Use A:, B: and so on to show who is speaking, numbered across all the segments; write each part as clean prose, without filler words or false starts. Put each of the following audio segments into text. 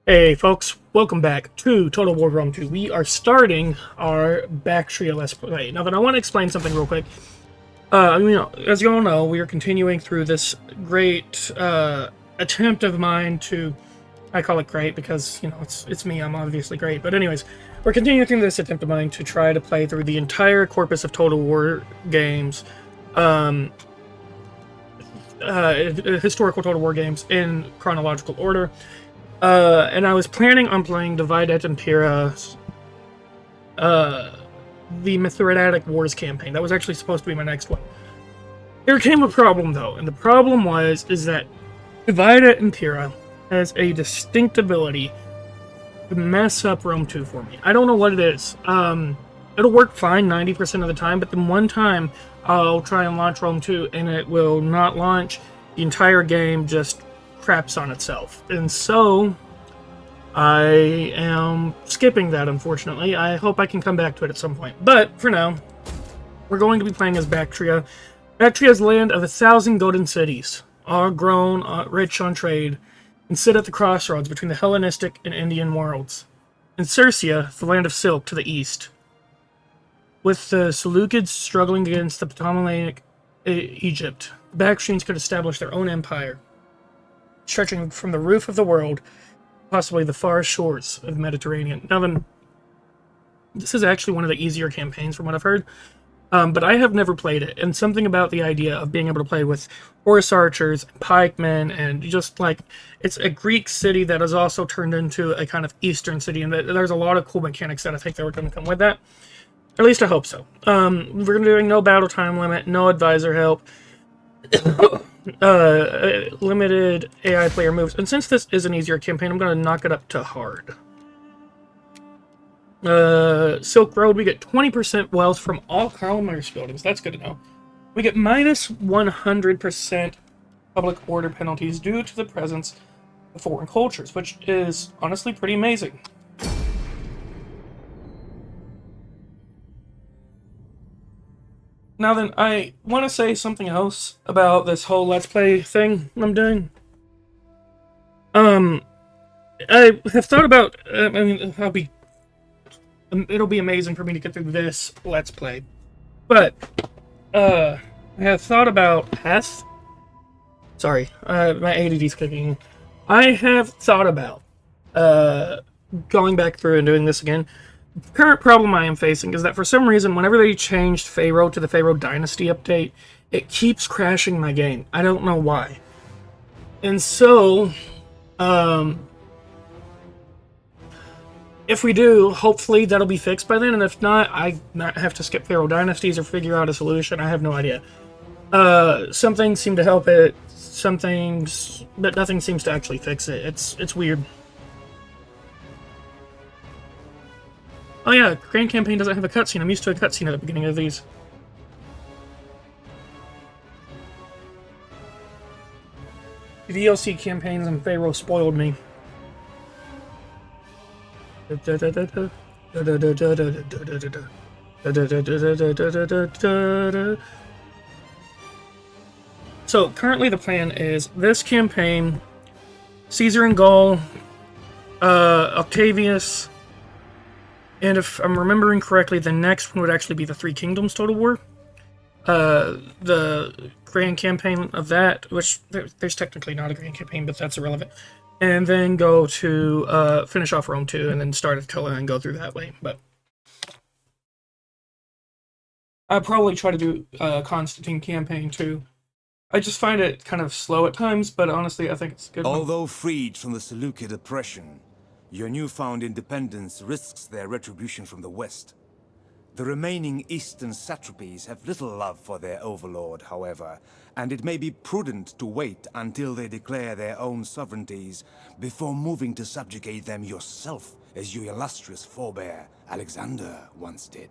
A: Hey folks, welcome back to Total War Rome 2. We are starting our Baktria Let's Play. Now then, I want to explain something real quick. As you all know, we are continuing through this great attempt of mine to... I call it great because, it's me, I'm obviously great. But anyways, we're continuing through this attempt of mine to try to play through the entire corpus of Total War games, historical Total War games in chronological order. And I was planning on playing Divide et Impera, the Mithridatic Wars campaign. That was actually supposed to be my next one. There came a problem, though, and the problem is that Divide et Impera has a distinct ability to mess up Rome 2 for me. I don't know what it is. It'll work fine 90% of the time, but then one time I'll try and launch Rome 2, and it will not launch. The entire game just craps on itself, and so I am skipping that, unfortunately. I hope I can come back to it at some point, but for now we're going to be playing as Baktria. Bactria's land of 1,000 golden cities, all grown rich on trade, and sit at the crossroads between the Hellenistic and Indian worlds. In Circia, the land of silk to the east, with the Seleucids struggling against the Ptolemaic Egypt, the Bactrians could establish their own empire, stretching from the roof of the world, possibly the far shores of the Mediterranean. Now then, this is actually one of the easier campaigns from what I've heard, but I have never played it, and something about the idea of being able to play with horse archers, and pikemen, and just like, it's a Greek city that is also turned into a kind of Eastern city, and there's a lot of cool mechanics that I think that were going to come with that. At least I hope so. We're doing no battle time limit, no advisor help, limited AI player moves, and since this is an easier campaign, I'm going to knock it up to hard. Silk Road, we get 20% wealth from all commerce buildings. That's good to know. We get minus 100% public order penalties due to the presence of foreign cultures, which is honestly pretty amazing. Now then, I want to say something else about this whole Let's Play thing I'm doing. I have thought about, it'll be amazing for me to get through this Let's Play. But, I have thought about Sorry, my ADD's kicking in. I have thought about, going back through and doing this again. The current problem I am facing is that for some reason, whenever they changed Pharaoh to the Pharaoh Dynasty update, it keeps crashing my game. I don't know why. And so, if we do, hopefully that'll be fixed by then, and if not, I might have to skip Pharaoh Dynasties or figure out a solution. I have no idea. Some things seem to help it, some things, but nothing seems to actually fix it. It's weird. Oh yeah, Grand Campaign doesn't have a cutscene. I'm used to a cutscene at the beginning of these. The DLC campaigns and Pharaoh spoiled me. So, currently the plan is this campaign, Caesar and Gaul, Octavius, and if I'm remembering correctly, the next one would actually be the Three Kingdoms Total War. The Grand Campaign of that, which there's technically not a Grand Campaign, but that's irrelevant. And then go to finish off Rome 2, and then start Attila and go through that way. But I'll probably try to do Constantine Campaign too. I just find it kind of slow at times, but honestly, I think it's a good.
B: Although freed from the Seleucid oppression, your newfound independence risks their retribution from the west. The remaining eastern satrapies have little love for their overlord, however, and it may be prudent to wait until they declare their own sovereignties before moving to subjugate them yourself, as your illustrious forebear Alexander once did.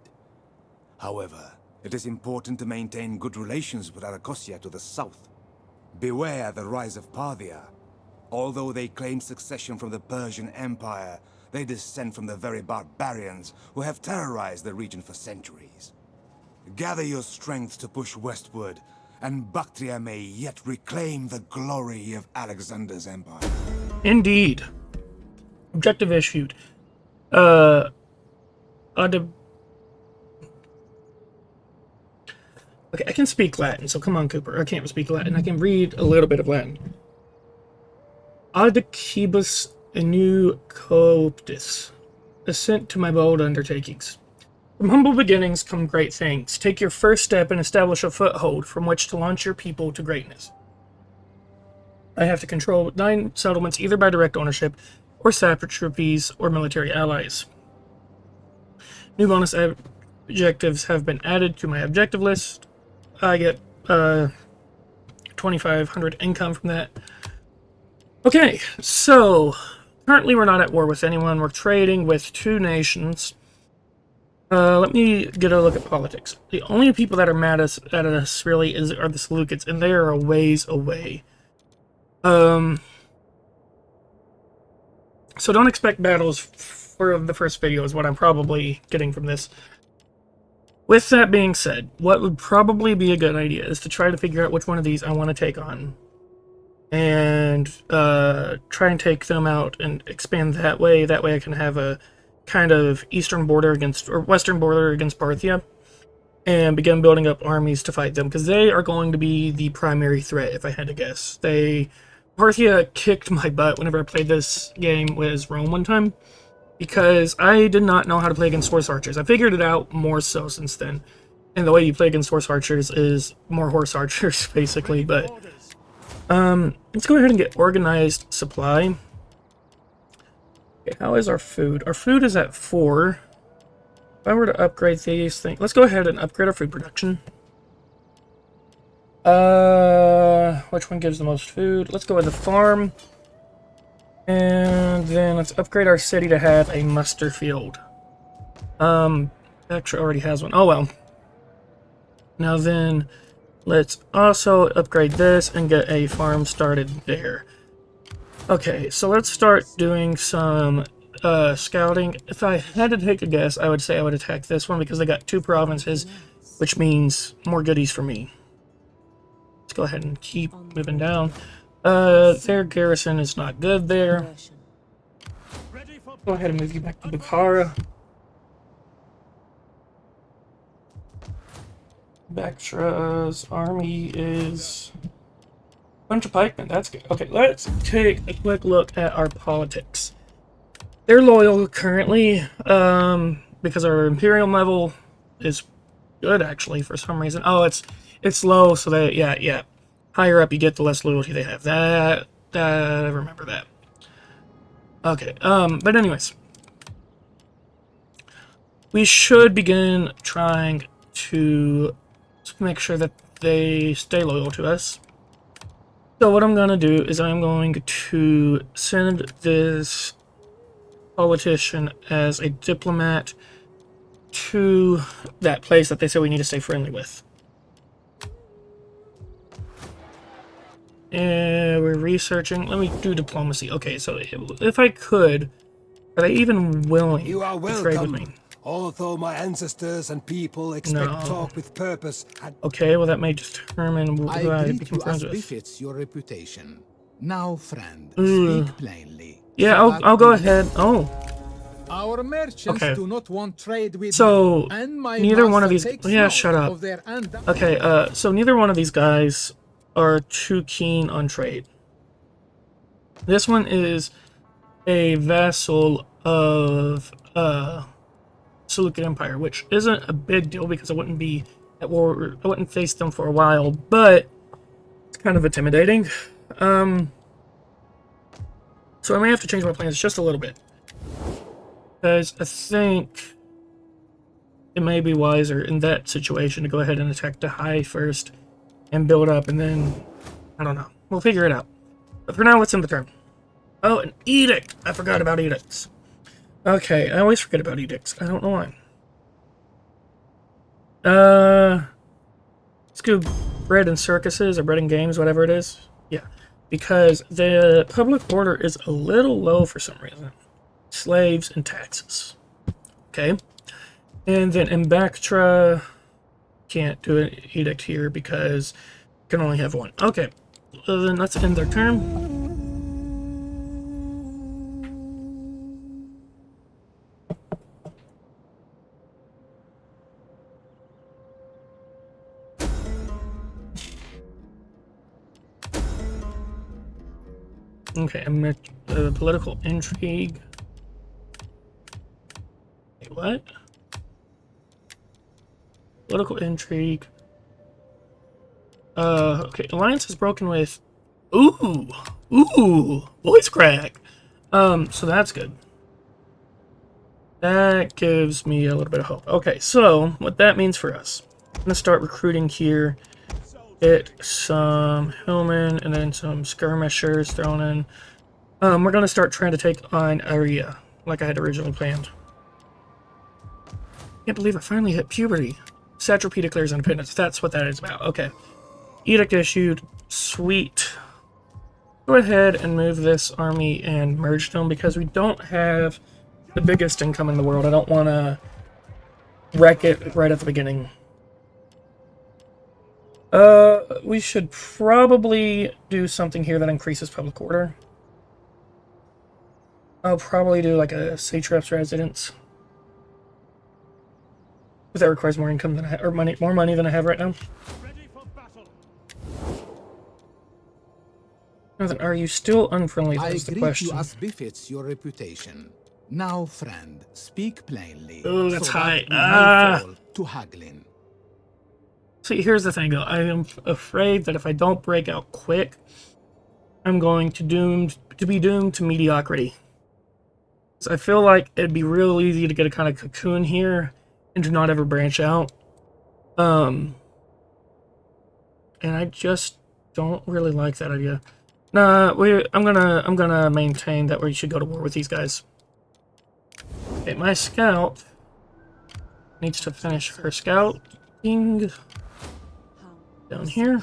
B: However, it is important to maintain good relations with Arachosia to the south. Beware the rise of Parthia. Although they claim succession from the Persian Empire, they descend from the very barbarians who have terrorized the region for centuries. Gather your strength to push westward, and Baktria may yet reclaim the glory of Alexander's empire.
A: Indeed. Objective issued. Uh, okay, I can speak Latin, so come on, Cooper. I can't speak Latin. I can read a little bit of Latin. Adquibus inu coptis. Assent to my bold undertakings. From humble beginnings come great things. Take your first step and establish a foothold from which to launch your people to greatness. I have to control 9 settlements either by direct ownership or satrapies or military allies. New bonus objectives have been added to my objective list. I get 2,500 income from that. Okay, so currently we're not at war with anyone. We're trading with 2 nations. Let me get a look at politics. The only people that are mad at us really are the Seleucids, and they are a ways away. So don't expect battles for the first video is what I'm probably getting from this. With that being said, what would probably be a good idea is to try to figure out which one of these I want to take on. And try and take them out and expand that way. That way I can have a kind of eastern border against, or western border against Parthia. And begin building up armies to fight them. Because they are going to be the primary threat, if I had to guess. Parthia kicked my butt whenever I played this game with Rome one time. Because I did not know how to play against horse archers. I figured it out more so since then. And the way you play against horse archers is more horse archers, basically. But let's go ahead and get organized supply. Okay, how is our food? Our food is at 4. If I were to upgrade these things, let's go ahead and upgrade our food production. Which one gives the most food? Let's go with the farm. And then let's upgrade our city to have a muster field. Baktria already has one. Oh well. Now then, let's also upgrade this and get a farm started there. Okay, so let's start doing some scouting. If I had to take a guess, I would say I would attack this one because they got 2 provinces, which means more goodies for me. Let's go ahead and keep moving down. Their garrison is not good there. Go ahead and move you back to Bukhara. Baktria's army is a bunch of pikemen. That's good. Okay, let's take a quick look at our politics. They're loyal currently, because our imperial level is good actually for some reason. Oh, it's low, so they yeah. Higher up you get, the less loyalty they have. I remember that. Okay, but anyways. We should begin trying to make sure that they stay loyal to us. So what I'm going to do is I'm going to send this politician as a diplomat to that place that they say we need to stay friendly with. We're researching. Let me do diplomacy. Okay, so if I could, are they even willing to trade with me?
C: Although my ancestors and people expect talk with purpose.
A: Okay, well that may determine who I become friends with.
D: Befits your reputation. Now, friend, speak plainly.
A: Yeah, I'll go ahead. Oh.
D: Our merchants do not want trade with
A: so
D: and my
A: neither one of these.
D: Yeah,
A: shut up. Okay, so neither one of these guys are too keen on trade. This one is a vassal of Seleucid Empire, which isn't a big deal because I wouldn't be at war. I wouldn't face them for a while, but it's kind of intimidating. So I may have to change my plans just a little bit, because I think it may be wiser in that situation to go ahead and attack Bahae first and build up, and then I don't know. We'll figure it out. But for now, let's end the turn. Oh, an edict! I forgot about edicts. Okay, I always forget about edicts. I don't know why. Let's go bread and circuses, or bread and games, whatever it is. Yeah, because the public order is a little low for some reason. Slaves and taxes. Okay. And then in Baktria, can't do an edict here because you can only have one. Okay. So then let's end their turn.
D: 1
A: Let's Okay, political intrigue. Wait, what? Political intrigue. Okay, alliance is broken with... Ooh! Ooh! Voice crack! So that's good. That gives me a little bit of hope. Okay, so, what that means for us. I'm gonna start recruiting here. Get some hillmen and then some skirmishers thrown in. We're gonna start trying to take on Aria, like I had originally planned. Can't believe I finally hit puberty. Satrapy declares independence. That's what that is about. Okay. Edict issued. Sweet. Go ahead and move this army and merge them because we don't have the biggest income in the world. I don't want to wreck it right at the beginning. We should probably do something here that increases public order. I'll probably do like a satrap's residence. Because that requires more income than I have, or more money than I have right now. Nathan, are you still unfriendly? That's the question.
D: You as befits your reputation. Now, friend, speak plainly.
A: Oh, that's high.
D: To haggling.
A: See, here's the thing, though. I am afraid that if I don't break out quick, I'm going to be doomed to mediocrity. So I feel like it'd be real easy to get a kind of cocoon here and to not ever branch out. And I just don't really like that idea. Nah, I'm gonna maintain that we should go to war with these guys. Okay, my scout needs to finish her scouting down here.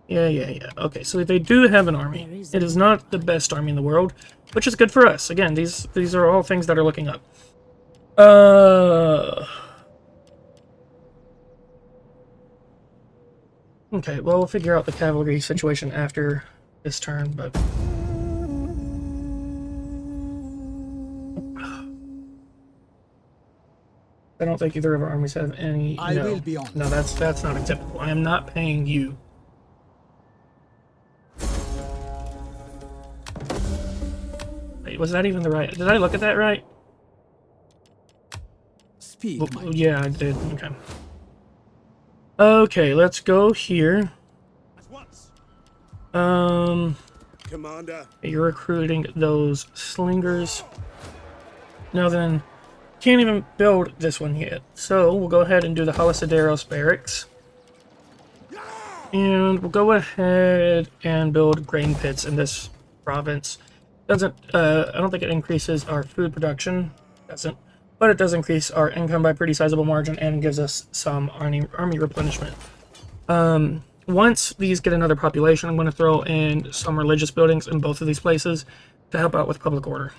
A: Yeah. Okay, so they do have an army. It is not the best army in the world, which is good for us. Again, these are all things that are looking up. Okay, well, we'll figure out the cavalry situation after this turn, but... I don't think either of our armies have any... No, that's not acceptable. I am not paying you. Wait, was that even the right... Did I look at that right?
D: Speak,
A: yeah, I did. Okay. Okay, let's go here.
E: Commander.
A: You're recruiting those slingers. Now then, can't even build this one yet. So we'll go ahead and do the Halisaderos barracks. And we'll go ahead and build grain pits in this province. I don't think it increases our food production. Doesn't. But it does increase our income by a pretty sizable margin and gives us some army replenishment. Once these get another population, I'm going to throw in some religious buildings in both of these places to help out with public order.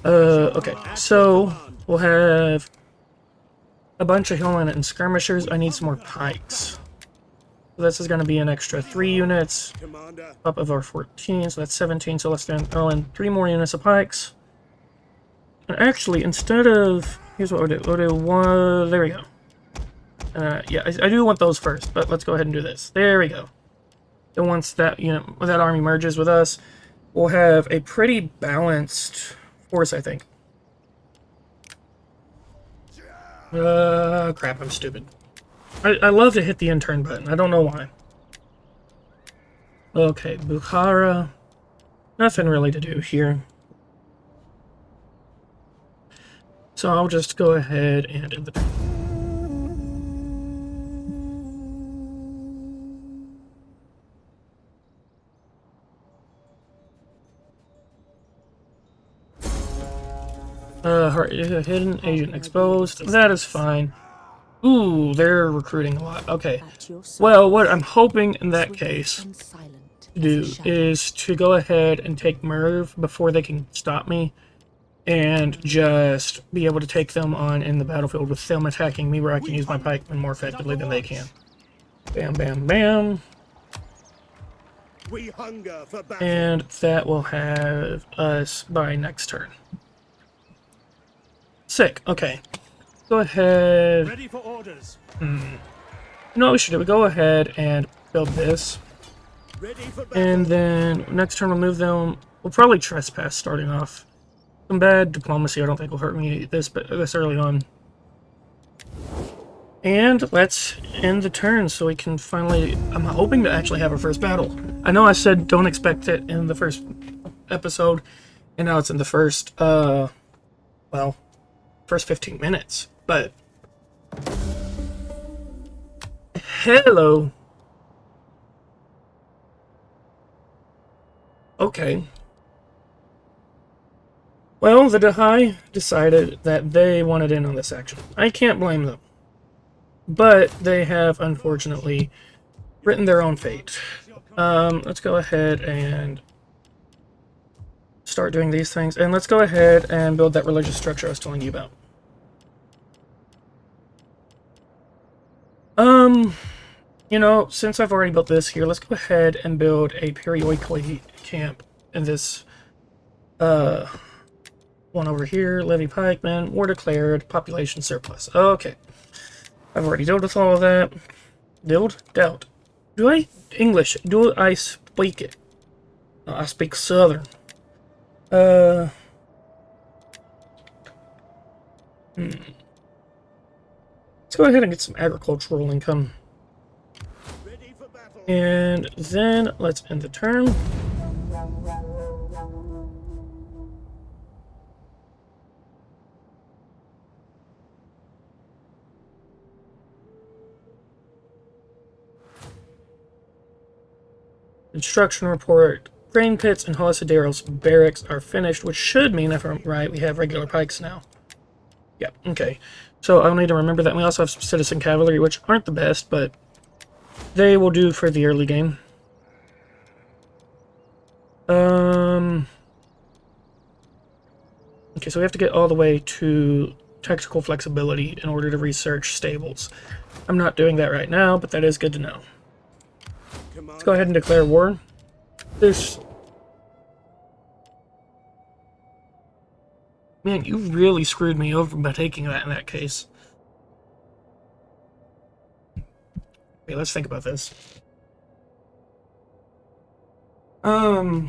A: Okay, so we'll have a bunch of hillmen and skirmishers. I need some more pikes. So this is going to be an extra 3 units up of our 14, so that's 17. So let's throw in 3 more units of pikes. And actually, instead of... Here's what we'll do. We'll do one... There we go. Yeah, I do want those first, but let's go ahead and do this. There we go. And once that that army merges with us, we'll have a pretty balanced force, I think. Crap, I'm stupid. I love to hit the intern button. I don't know why. Okay, Bukhara. Nothing really to do here. So I'll just go ahead and end the turn. Hidden agent exposed. That is fine. Ooh, they're recruiting a lot. Okay. Well, what I'm hoping in that case to do is to go ahead and take Merv before they can stop me. And just be able to take them on in the battlefield with them attacking me where I can use my pikemen more effectively than they can. Bam, bam, bam.
E: We hunger for battle.
A: And that will have us by next turn. Sick. Okay. Go ahead.
E: Ready for orders.
A: You know what we should do? We go ahead and build this.
E: Ready for battle.
A: And then next turn we'll move them. We'll probably trespass starting off. Some bad diplomacy I don't think will hurt me this early on. And let's end the turn so we can finally... I'm hoping to actually have our first battle. I know I said don't expect it in the first episode, and now it's in the first, well, first 15 minutes, but... Hello. Okay. Well, the Bahae decided that they wanted in on this action. I can't blame them. But they have, unfortunately, written their own fate. Let's go ahead and start doing these things. And let's go ahead and build that religious structure I was telling you about. You know, since I've already built this here, let's go ahead and build a periodically camp in this, one over here. Levy pikemen, war declared, population surplus. Okay. I've already dealt with all of that. Doubt. Do I speak it? No, I speak Southern. Let's go ahead and get some agricultural income.
E: Ready for battle.
A: And then let's end the turn. Construction report. Grain pits and Hosidaros barracks are finished, which should mean, if I'm right, we have regular pikes now. Yep, okay. So I'll need to remember that. We also have some citizen cavalry, which aren't the best, but they will do for the early game. Okay, so we have to get all the way to tactical flexibility in order to research stables. I'm not doing that right now, but that is good to know. Let's go ahead and declare war. This... Man, you really screwed me over by taking that in that case. Okay, let's think about this. Well,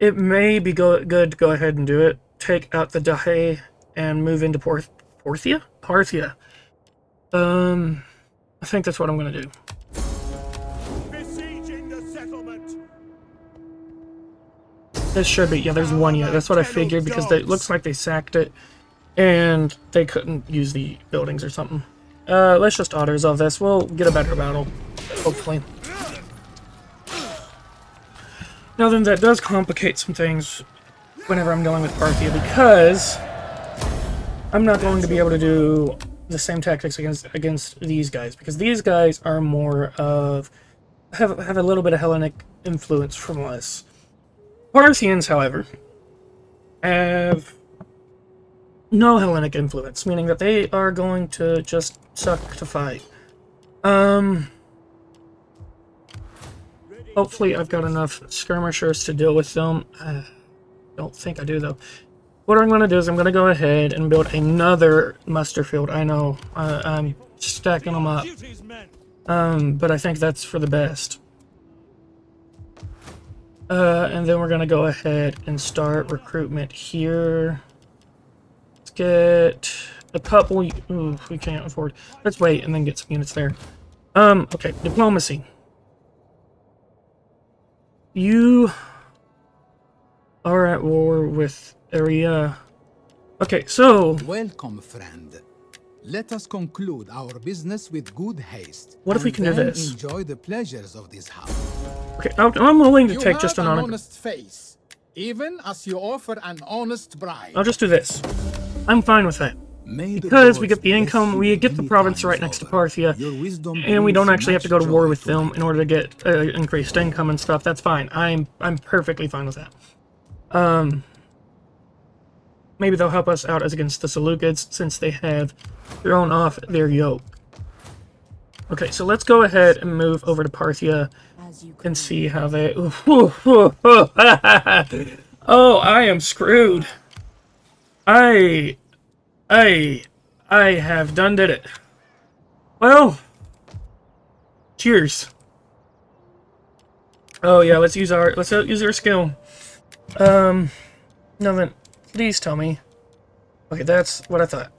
A: it may be good to go ahead and do it. Take out the Bahae and move into Parthia? Parthia. I think that's what I'm gonna do.
E: Besieging the settlement.
A: This should be, yeah, there's one yet. That's what I figured, because it looks like they sacked it, and they couldn't use the buildings or something. Let's just auto-resolve this. We'll get a better battle, hopefully. Now then, that does complicate some things whenever I'm dealing with Parthia, because I'm not going to be able to do the same tactics against these guys, because these guys are more of have a little bit of Hellenic influence from us. Parthians, however, have no Hellenic influence, meaning that they are going to just suck to fight. Hopefully I've got enough skirmishers to deal with them. Don't think I do, though. What I'm going to do is I'm going to go ahead and build another muster field. I know, I'm stacking them up. But I think that's for the best. And then we're going to go ahead and start recruitment here. Let's get a couple... Ooh, we can't afford... Let's wait and then get some units there. Okay, diplomacy. You are at war with Area. Okay, so...
D: Welcome, friend. Let us conclude our business with good haste.
A: What if we can do
D: then
A: this?
D: Enjoy the pleasures of this house.
A: Okay, I'm willing to
F: You
A: take just
F: have
A: an
F: an
A: honor.
F: honest face, even as you offer an honest bribe.
A: I'll just do this. I'm fine with that.
D: May the
A: Because we
D: gods
A: get the
D: bless
A: income,
D: you
A: we get the
D: many
A: province
D: times
A: right next to
D: over.
A: Parthia,
D: Your wisdom
A: and we don't
D: brings
A: actually have to go
D: much
A: to war
D: joy
A: with them
D: me.
A: in order to get increased income and stuff. That's fine. I'm perfectly fine with that. Maybe they'll help us out as against the Seleucids, since they have thrown off their yoke. Okay, so let's go ahead and move over to Parthia and see how they... Oh, I am screwed. I have done did it. Well, Cheers. Oh yeah, let's use our skill. Nothing. Please tell me. Okay, that's what I thought.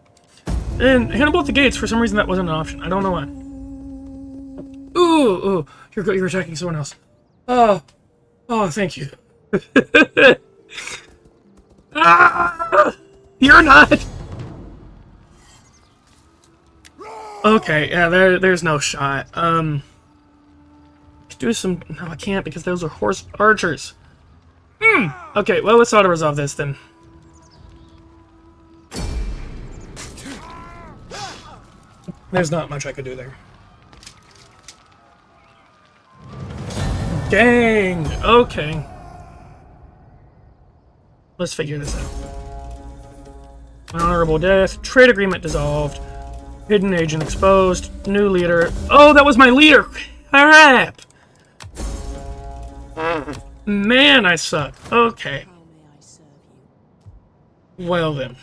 A: And Hannibal at the gates. For some reason, that wasn't an option. I don't know why. Ooh, you're attacking someone else. Oh, thank you. You're not. Okay, yeah, there's no shot. Do some. No, I can't because those are horse archers. Okay, well, let's auto-resolve this then. There's not much I could do there. Dang! Okay. Let's figure this out. Honorable death. Trade agreement dissolved. Hidden agent exposed. New leader. Oh, that was my leader! Crap! Man, I suck. Okay. Well then.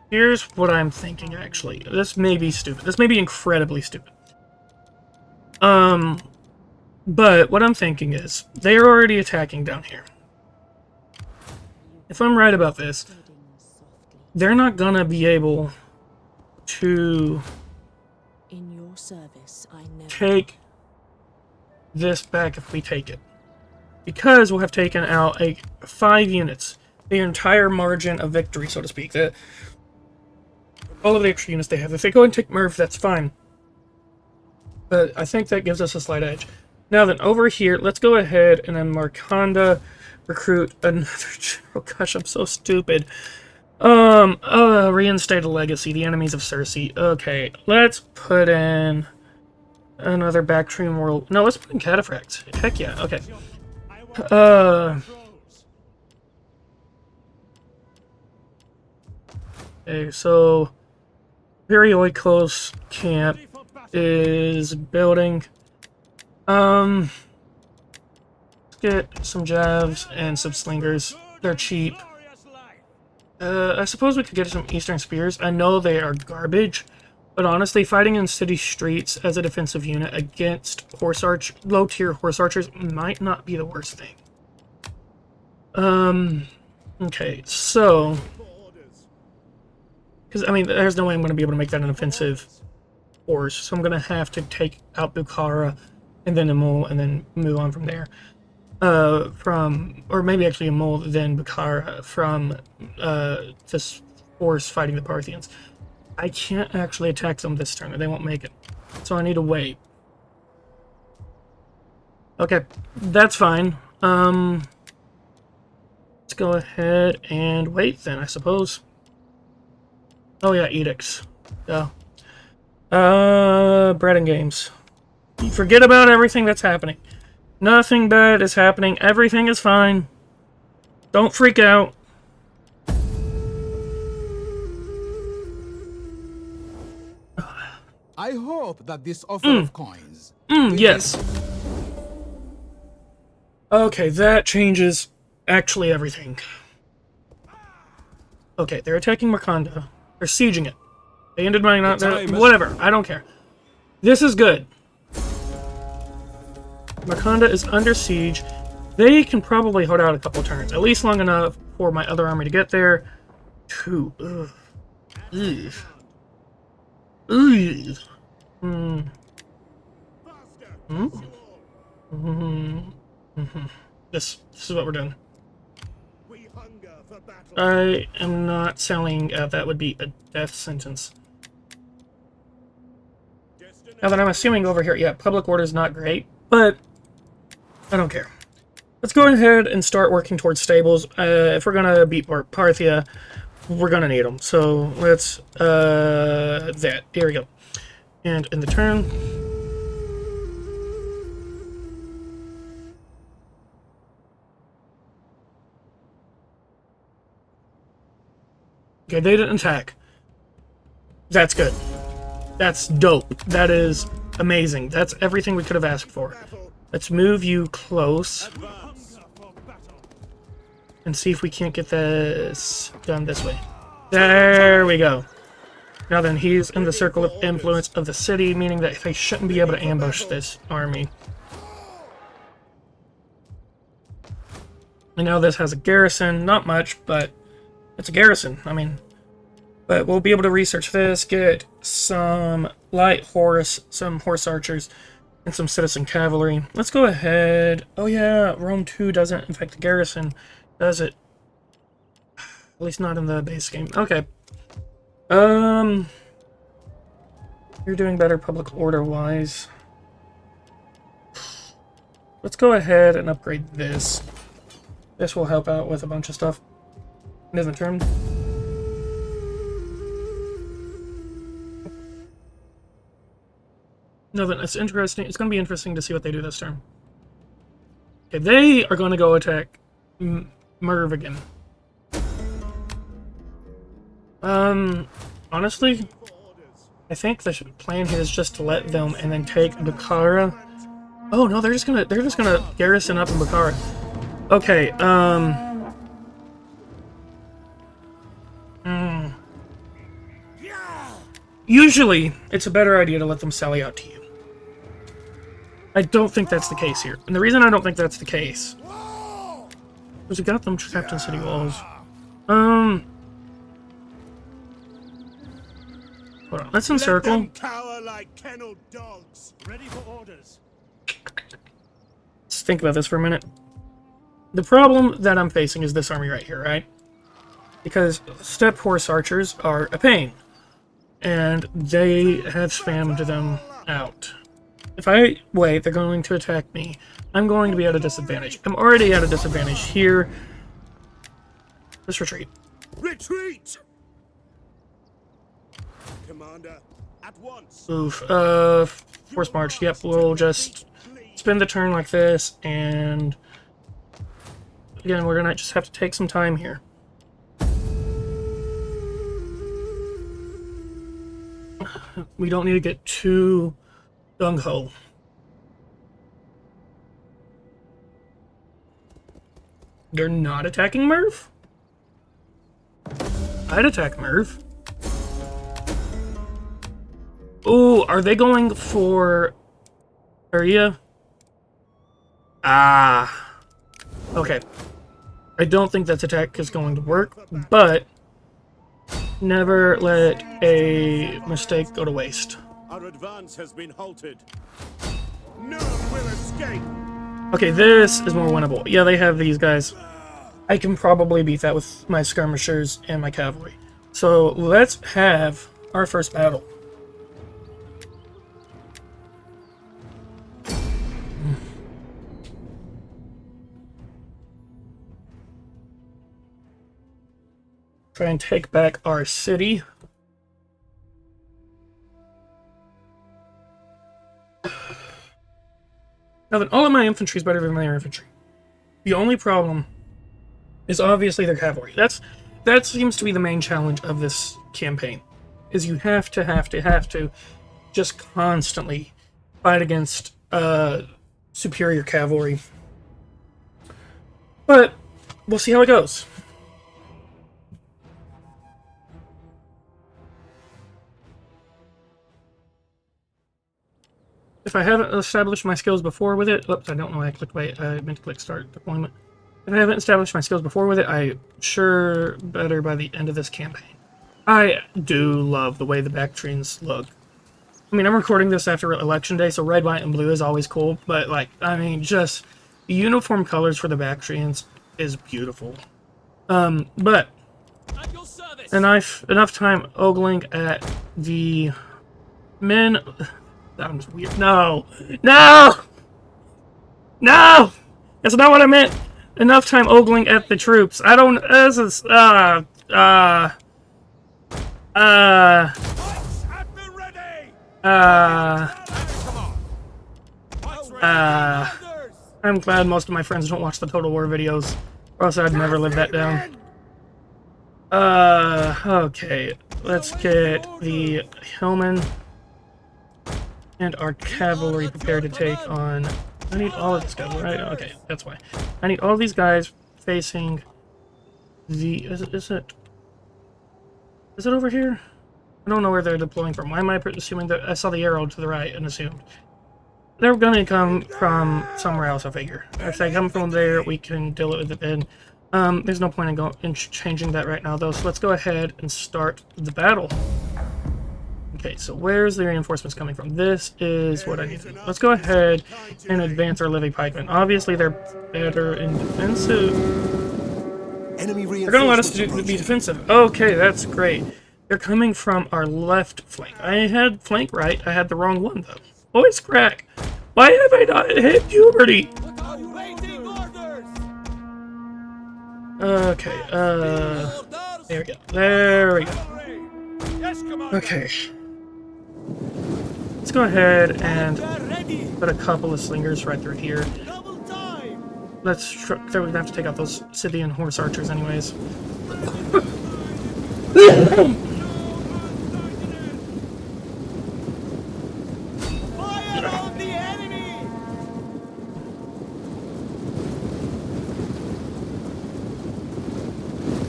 A: Here's what I'm thinking, actually. This may be stupid. This may be incredibly stupid. But what I'm thinking is, they are already attacking down here. If I'm right about this, they're not gonna be able to take this back if we take it. Because we'll have taken out 5 units. The entire margin of victory, so to speak. All of the extra units they have. If they go and take Merv, that's fine. But I think that gives us a slight edge. Now then, over here, let's go ahead and then Marconda recruit another general. Gosh, I'm so stupid. Reinstate a legacy, the enemies of Cersei. Okay, let's put in another Bactrian world. No, let's put in Cataphracts. Heck yeah, okay. Okay, so Perioikos camp is building. Let's get some Javs and some Slingers. They're cheap. I suppose we could get some Eastern Spears. I know they are garbage, but honestly, fighting in city streets as a defensive unit against low-tier horse archers might not be the worst thing. Okay, so... Because, I mean, there's no way I'm going to be able to make that an offensive horse, so I'm going to have to take out Bukhara, and then Amul, and then move on from there. Or maybe actually Amul, then Bukhara, from this force fighting the Parthians. I can't actually attack them this turn, or they won't make it. So I need to wait. Okay, that's fine. Let's go ahead and wait then, I suppose. Oh yeah, edicts. Yeah. Bread and games. Forget about everything that's happening. Nothing bad is happening. Everything is fine. Don't freak out.
D: I hope that this offer of coins...
A: Yes. Okay, that changes actually everything. Okay, they're attacking Marconda. They're sieging it. They ended my... whatever, I don't care. This is good. Marconda is under siege. They can probably hold out a couple turns. At least long enough for my other army to get there. Ugh. Ugh. Ugh. This is what we're doing. I am not selling. That would be a death sentence. Now that I'm assuming over here, yeah, public order is not great, but I don't care. Let's go ahead and start working towards stables. If we're gonna beat Parthia, we're gonna need them. So let's that. Here we go. And in the turn. Okay, they didn't attack. That's good. That's dope. That is amazing. That's everything we could have asked for. Let's move you close. And see if we can't get this done this way. There we go. Now then, he's in the circle of influence of the city, meaning that they shouldn't be able to ambush this army. And now this has a garrison, not much, but it's a garrison. I mean, but we'll be able to research this, get some light horse, some horse archers, and some citizen cavalry. Let's go ahead. Oh yeah, Rome 2 doesn't infect the garrison, does it? At least not in the base game. Okay. You're doing better public order-wise. Let's go ahead and upgrade this. This will help out with a bunch of stuff. It isn't turned. No, but it's interesting. It's going to be interesting to see what they do this turn. Okay, they are going to go attack Merv again. Honestly, I think the plan here is just to let them and then take Baktria. Oh no, they're just gonna garrison up in Baktria. Okay, usually, it's a better idea to let them sally out to you. I don't think that's the case here. And the reason I don't think that's the case is we got them trapped in city walls. Hold on, let's encircle.
E: Let them cower like kenneled dogs. Ready for orders.
A: Let's think about this for a minute. The problem that I'm facing is this army right here, right? Because steppe horse archers are a pain. And they have spammed them out. If I wait, they're going to attack me. I'm going to be at a disadvantage. I'm already at a disadvantage here. Let's retreat.
E: Retreat! Commander, at once.
A: Oof. Force march. Yep, we'll just spend the turn like this, and again, we're gonna just have to take some time here. We don't need to get too gung-ho. They're not attacking Merv? I'd attack Merv. Ooh, are they going for Baktria? Ah. Okay. I don't think that attack is going to work, but never let a mistake go to waste.
E: Our advance has been halted. None will escape.
A: Okay, this is more winnable. Yeah, they have these guys. I can probably beat that with my skirmishers and my cavalry. So let's have our first battle. Try and take back our city. Now then, all of my infantry is better than their infantry. The only problem is obviously their cavalry. That seems to be the main challenge of this campaign, is you have to just constantly fight against superior cavalry. But we'll see how it goes. If I haven't established my skills before with it, oops, I don't know why I clicked wait, I meant to click start deployment. If I haven't established my skills before with it, I sure better by the end of this campaign. I do love the way the Bactrians look. I mean, I'm recording this after Election Day, so red, white, and blue is always cool, but, like, I mean, just the uniform colors for the Bactrians is beautiful. But enough time ogling at the men. That was weird. No! No! No! That's not what I meant! Enough time ogling at the troops. I don't... This is...
E: At the ready.
A: I'm glad most of my friends don't watch the Total War videos, or else I'd never live that down. Okay. Let's get the Hillmen and our cavalry prepared to take on... I need all of these guys, right? Okay, that's why. I need all these guys facing the... Is it over here? I don't know where they're deploying from. Why am I assuming that I saw the arrow to the right and assumed? They're gonna come from somewhere else, I figure. If they come from there, we can deal with it then. There's no point in changing that right now, though, so let's go ahead and start the battle. Okay, so where's the reinforcements coming from? This is what I need to do. Let's go ahead and advance our living pikemen. Obviously, they're better in defensive. They're gonna let us be defensive. Okay, that's great. They're coming from our left flank. I had flank right. I had the wrong one, though. Voice crack! Why have I not hit puberty? Okay, there we go. There we go. Okay. Let's go ahead and put a couple of slingers right through here. We're gonna have to take out those Scythian horse archers anyways.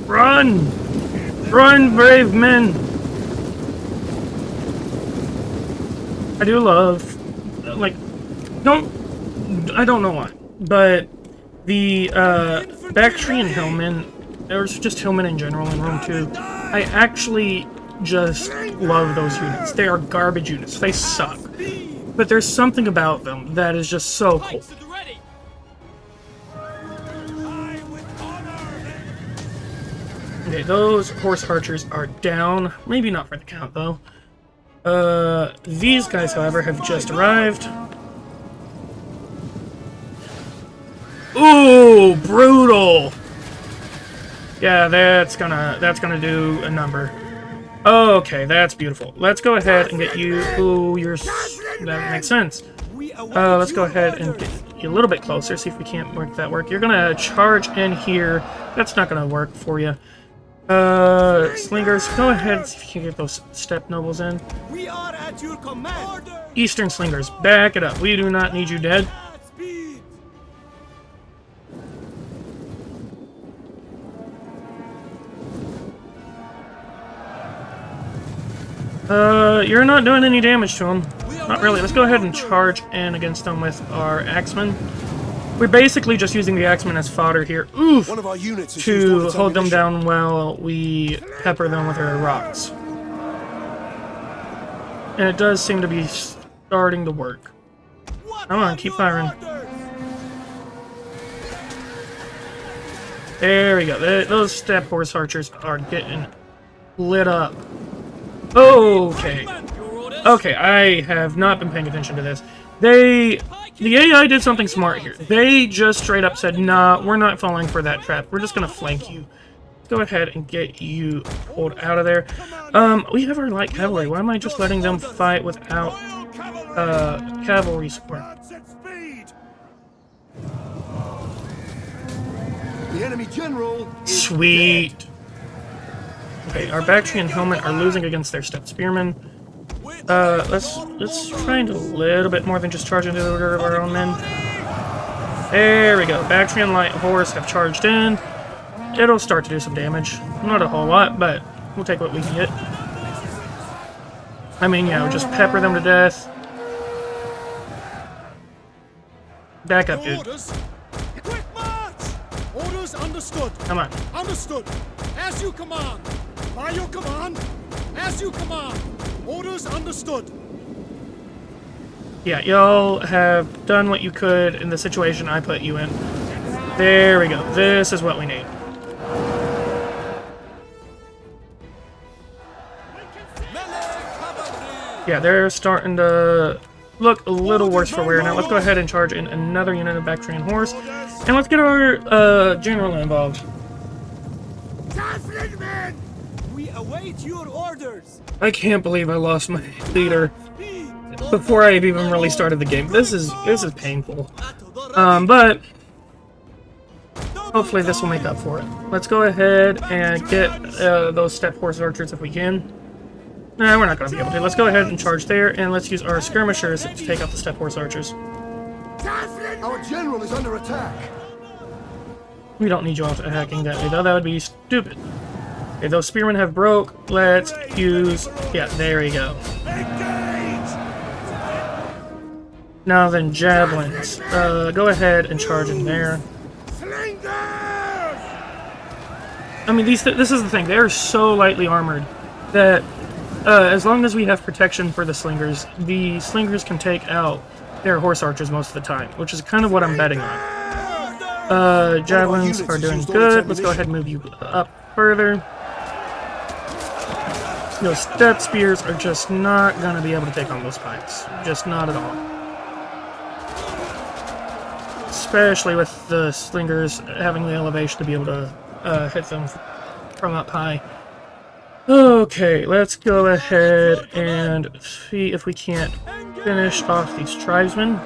A: Run! Run, brave men! I do love, like, I don't know why, but the Bactrian hillmen, or just hillmen in general in Rome 2, I actually just love those units. They are garbage units. They suck. But there's something about them that is just so cool. Okay, those horse archers are down. Maybe not for the count, though. These guys, however, have just arrived. Ooh, brutal! Yeah, that's gonna do a number. Okay, that's beautiful. Let's go ahead and get you. Ooh, that makes sense. Let's go ahead and get you a little bit closer, see if we can't make that work. You're gonna charge in here. That's not gonna work for you. Slingers, go ahead and see if you can get those step nobles in.
E: We are at your command.
A: Eastern slingers, back it up. We do not need you dead. You're not doing any damage to them. Not really. Let's go ahead and charge in against them with our axemen. We're basically just using the axemen as fodder here. Oof! To hold them down while we pepper them with our rocks. And it does seem to be starting to work. Come on, keep firing. There we go. Those step horse archers are getting lit up. Okay. Okay, I have not been paying attention to this. The AI did something smart here. They just straight up said, nah, we're not falling for that trap. We're just gonna flank you. Go ahead and get you pulled out of there. We have our light cavalry. Why am I just letting them fight without cavalry support?
C: The enemy general is
A: Sweet. Okay, our Bactrian helmet are losing against their step spearmen. Let's try and do a little bit more than just charge into the order of our own men. There we go. Bactrian light horse have charged in. It'll start to do some damage. Not a whole lot, but we'll take what we can get. I mean, yeah, we'll just pepper them to death. Back up, dude.
F: Quick march! Orders understood.
A: Come on.
F: Understood. As you command. By your command. As you command. Orders understood.
A: Yeah, y'all have done what you could in the situation I put you in. There we go. This is what we need. Yeah, they're starting to look a little worse for wear now. Let's go ahead and charge in another unit of Bactrian horse. And let's get our general involved.
E: We await your orders.
A: I can't believe I lost my leader before I even really started the game. This is painful. But hopefully this will make up for it. Let's go ahead and get those step horse archers if we can. Nah, we're not going to be able to. Let's go ahead and charge there, and let's use our skirmishers to take out the step horse archers.
C: Our general is under attack.
A: We don't need you all attacking that way, though. That would be stupid. Okay, those spearmen have broke. Let's use... Yeah, there we go. Now then, javelins. Go ahead and charge in there. I mean, this is the thing. They're so lightly armored that as long as we have protection for the slingers can take out their horse archers most of the time, which is kind of what I'm betting on. Javelins are doing good. Let's go ahead and move you up further. Those step spears are just not going to be able to take on those pikes. Just not at all. Especially with the slingers having the elevation to be able to hit them from up high. Okay, let's go ahead and see if we can't finish off these tribesmen.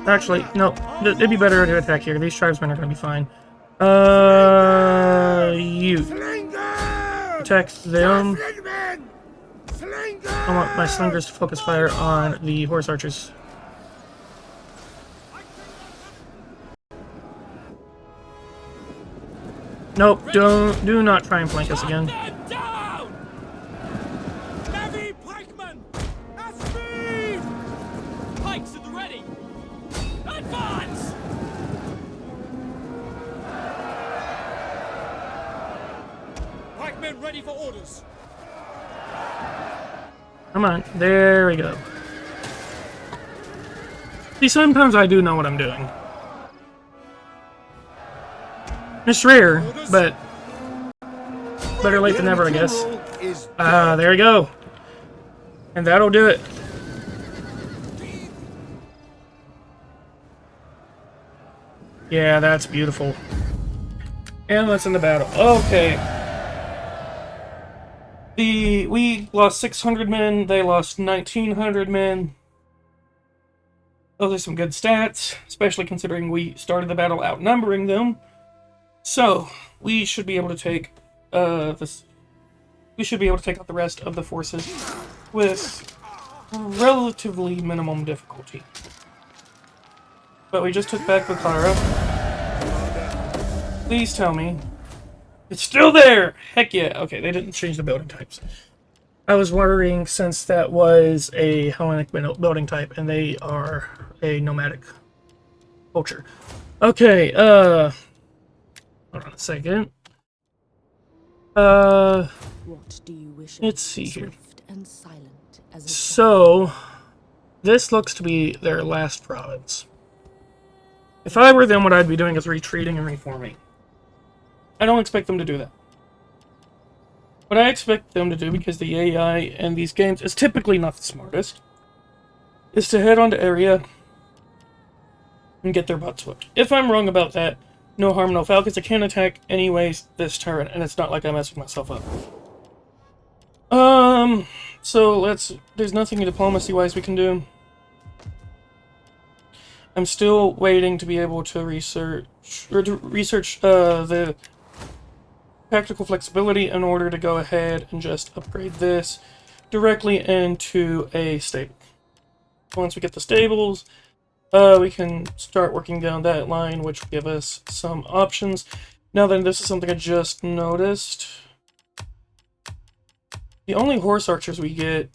A: Actually, no, it'd be better to attack here. These tribesmen are going to be fine. You attack them. I want my slingers to focus fire on the horse archers. Nope, do not try and flank us again.
F: Heavy pikemen! At speed!
G: Pikes at the ready! Advance!
F: Pikemen ready for orders.
A: Come on, there we go. See, sometimes I do know what I'm doing. It's rare, but better late than never, I guess. There we go. And that'll do it. Yeah, that's beautiful. And let's end the battle. Okay. We lost 600 men, they lost 1,900 men. Those are some good stats, especially considering we started the battle outnumbering them. So, we should be able to take we should be able to take out the rest of the forces with relatively minimum difficulty. But we just took back Baktria. Please tell me it's still there! Heck yeah! Okay, they didn't change the building types. I was worrying since that was a Hellenic building type and they are a nomadic culture. Okay, hold on a second.
H: What do you wish?
A: Let's see here.
H: And silent as a
A: So, this looks to be their last province. If I were them, what I'd be doing is retreating and reforming. I don't expect them to do that. What I expect them to do, because the AI in these games is typically not the smartest, is to head onto area and get their butts whooped. If I'm wrong about that, no harm, no foul, because I can't attack anyways this turn, and it's not like I'm messing myself up. So there's nothing diplomacy-wise we can do. I'm still waiting to be able to research the tactical flexibility in order to go ahead and just upgrade this directly into a stable. Once we get the stables, we can start working down that line, which will give us some options. Now then, this is something I just noticed. The only horse archers we get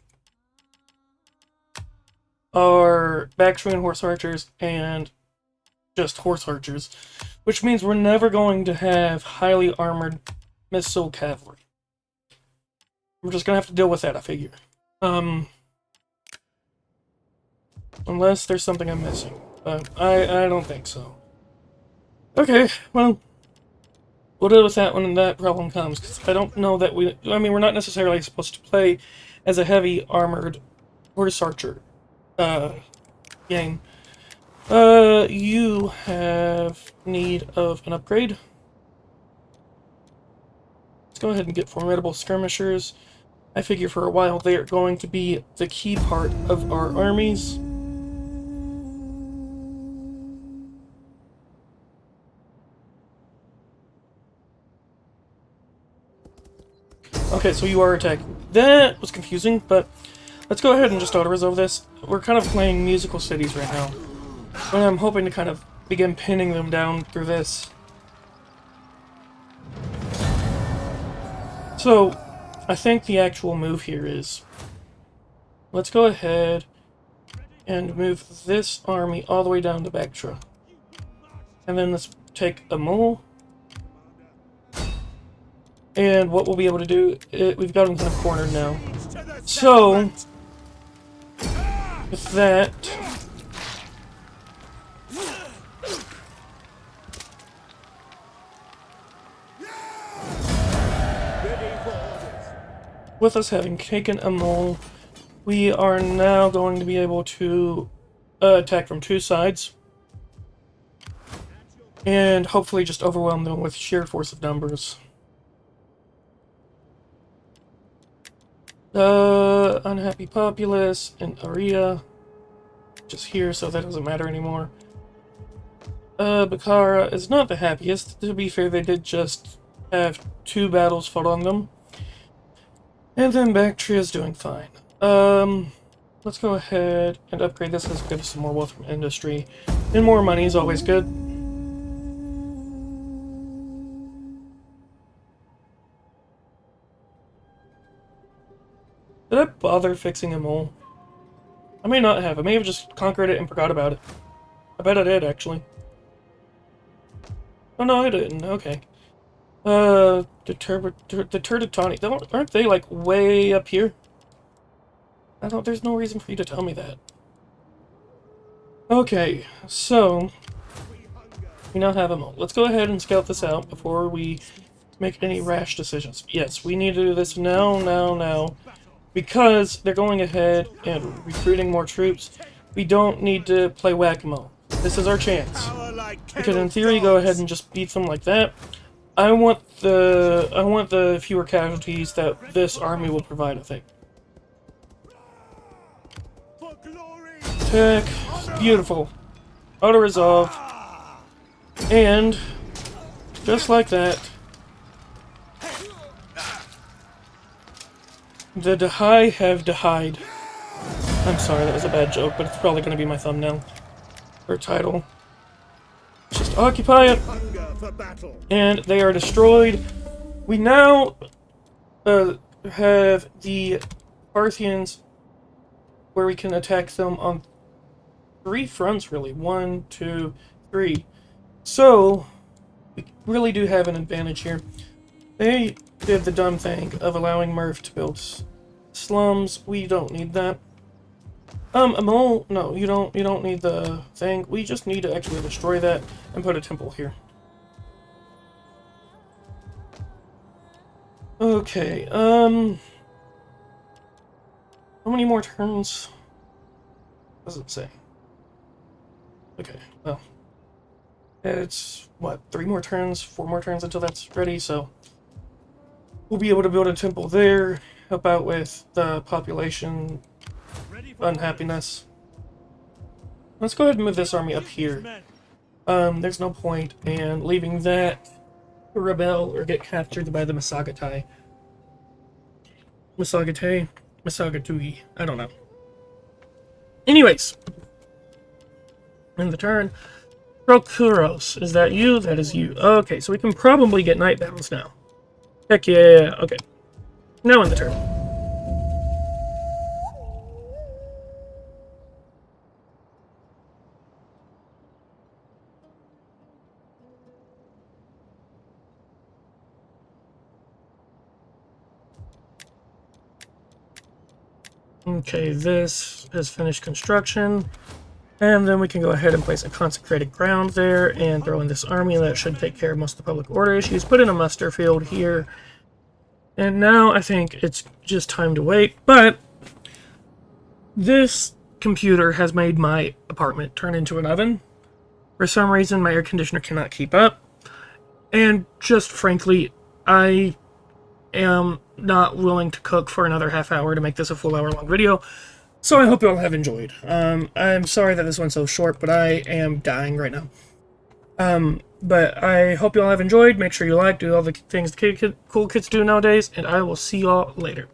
A: are Bactrian horse archers and just horse archers, which means we're never going to have highly armored missile cavalry. We're just gonna have to deal with that, I figure. Unless there's something I'm missing. But I don't think so. Okay, well, we'll deal with that when that problem comes, because I don't know that we're not necessarily supposed to play as a heavy armored horse archer game. You have need of an upgrade. Let's go ahead and get formidable skirmishers. I figure for a while they are going to be the key part of our armies. Okay, so you are attacking. That was confusing, but let's go ahead and just auto-resolve this. We're kind of playing musical cities right now. And I'm hoping to kind of begin pinning them down through this. So, I think the actual move here is, let's go ahead and move this army all the way down to Baktria. And then let's take a mole. And what we'll be able to do, we've got them kind of cornered now. So, with that, with us having taken a mole, we are now going to be able to attack from two sides. And hopefully just overwhelm them with sheer force of numbers. Unhappy populace in Aria. Just here, so that doesn't matter anymore. Baktria is not the happiest. To be fair, they did just have 2 battles fought on them. And then Baktria is doing fine. Let's go ahead and upgrade this. Let's give us some more wealth from industry. And more money is always good. Did I bother fixing a mole? I may not have. I may have just conquered it and forgot about it. I bet I did, actually. Oh, no, I didn't. Okay. The Turtitani. Aren't they, like, way up here? There's no reason for you to tell me that. Okay, so we now have a mole. Let's go ahead and scout this out before we make any rash decisions. Yes, we need to do this now. Because they're going ahead and recruiting more troops, we don't need to play whack-a-mole. This is our chance. We could, in theory, go ahead and just beat them like that. I want the fewer casualties that this army will provide, I think. Attack. Beautiful. Auto-resolve. And, just like that, the Bahae have died. I'm sorry, that was a bad joke, but it's probably going to be my thumbnail. Or title. Just occupy it. And they are destroyed. We now have the Parthians where we can attack them on 3 fronts, really. 1, 2, 3. So, we really do have an advantage here. They did the dumb thing of allowing Murph to build slums. We don't need that. A mole? No, you don't need the thing. We just need to actually destroy that and put a temple here. Okay, how many more turns? What does it say? Okay, well, it's, what, 3 more turns, 4 more turns until that's ready, so we'll be able to build a temple there, help out with the population unhappiness. Let's go ahead and move this army up here. There's no point in leaving that to rebel or get captured by the Masagatai. Masagatui, I don't know. Anyways, in the turn, Prokuros, is that you? That is you. Okay, so we can probably get night battles now. Heck yeah, okay. Now in the turn. Okay, this has finished construction. And then we can go ahead and place a consecrated ground there and throw in this army, and that should take care of most of the public order issues. Put in a muster field here. And now I think it's just time to wait. But this computer has made my apartment turn into an oven. For some reason, my air conditioner cannot keep up. And just frankly, I am not willing to cook for another half hour to make this a full hour long video. So I hope you all have enjoyed. I'm sorry that this one's so short, but I am dying right now. But I hope you all have enjoyed. Make sure you like, do all the things the cool kids do nowadays, and I will see you all later.